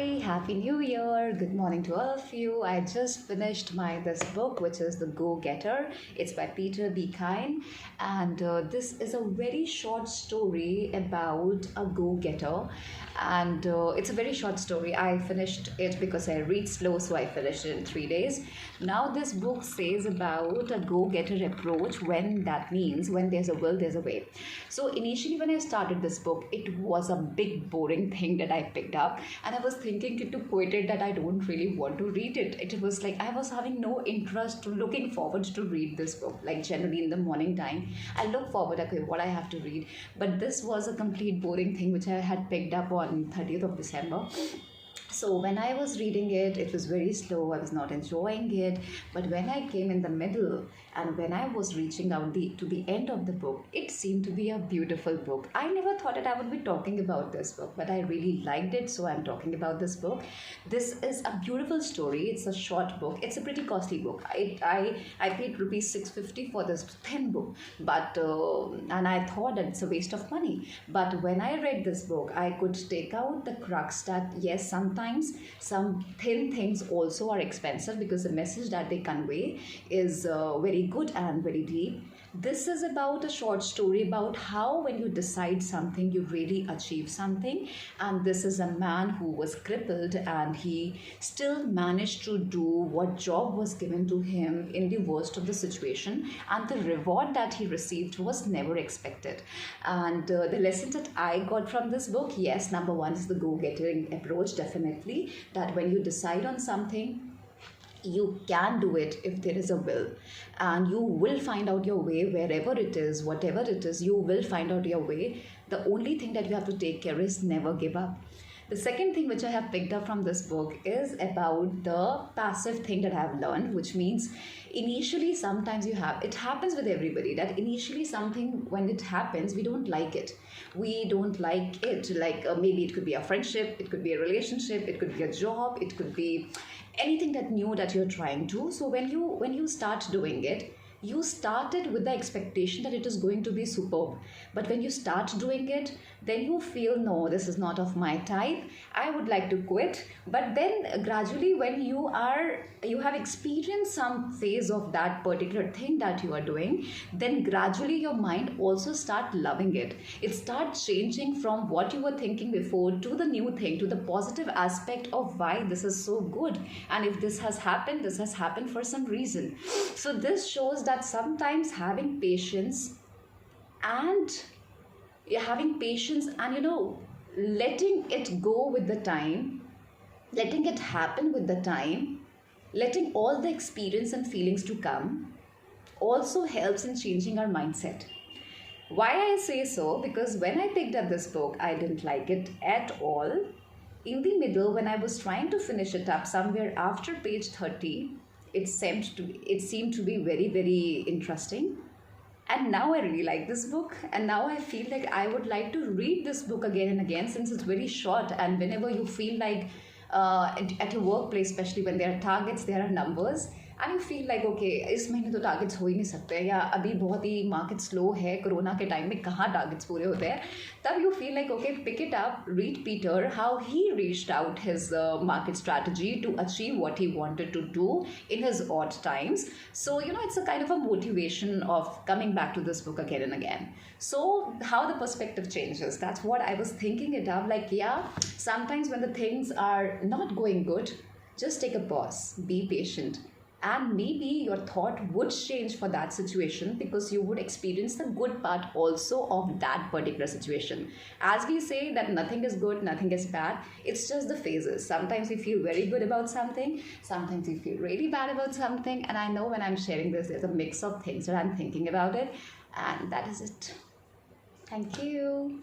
Hi, Happy New Year. Good morning to all of you. I just finished my this book, which is The Go-Getter. It's by Peter B. Kine, and this is a very short story about a go-getter, and it's a very short story. I finished it because I read slow, so I finished it in 3 days. Now, this book says about a go-getter approach. When that means when there's a will, there's a way. So initially, when I started this book, it was a big boring thing that I picked up, and I was thinking to quit it, that I don't really want to read it. It was like I was having no interest, looking forward to read this book. Like generally in the morning time, I look forward, okay, what I have to read. But this was a complete boring thing which I had picked up on 30th of December. So when I was reading it, it was very slow. I was not enjoying it. But when I came in the middle and when I was reaching out to the end of the book, it seemed to be a beautiful book. I never thought that I would be talking about this book, but I really liked it, so I'm talking about this book. This is a beautiful story. It's a short book. It's a pretty costly book. I paid rupees 650 for this thin book, but and I thought that it's a waste of money. But when I read this book, I could take out the crux that yes, sometimes some thin things also are expensive, because the message that they convey is very good and very deep. This is about a short story about how when you decide something, you really achieve something. And this is a man who was crippled and he still managed to do what job was given to him in the worst of the situation. And the reward that he received was never expected. And the lesson that I got from this book, yes, number one is the go-getting approach, definitely. That when you decide on something, you can do it if there is a will, and you will find out your way. Wherever it is, whatever it is, you will find out your way. The only thing that you have to take care is never give up. The second thing which I have picked up from this book is about the passive thing that I have learned, which means initially sometimes it happens with everybody, that initially something, when it happens, we don't like it. We don't like it. Like maybe it could be a friendship, it could be a relationship, it could be a job, it could be anything that new that you're trying to. So when you start doing it, you started with the expectation that it is going to be superb. But when you start doing it, then you feel, no, this is not of my type, I would like to quit. But then gradually, when you have experienced some phase of that particular thing that you are doing, then gradually your mind also start loving it. It starts changing from what you were thinking before to the new thing, to the positive aspect of why this is so good. And if this has happened for some reason. So this shows that sometimes having patience and letting it go with the time, letting it happen with the time, letting all the experience and feelings to come also helps in changing our mindset. Why I say so? Because when I picked up this book, I didn't like it at all. In the middle, when I was trying to finish it up, somewhere after page 30, it seemed to be very, very interesting. And now I really like this book, and now I feel like I would like to read this book again and again, since it's very short. And whenever you feel like at your workplace, especially when there are targets, there are numbers, and you feel like okay, इस महीने तो targets हो ही नहीं सकते, या अभी बहुत ही market slow है, कोरोना के टाइम में कहाँ टारगेट्स पूरे होते हैं, तब you feel like okay, pick it up, read Peter, how he reached out his market strategy to achieve what he wanted to do in his odd times. So it's a kind of a motivation of coming back to this book again and again. So how the perspective changes, that's what I was thinking it up. Like yeah, sometimes when the things are not going good, just take a pause, be patient. And maybe your thought would change for that situation, because you would experience the good part also of that particular situation. As we say that nothing is good, nothing is bad, it's just the phases. Sometimes we feel very good about something, sometimes we feel really bad about something. And I know when I'm sharing this, there's a mix of things that I'm thinking about it. And that is it. Thank you.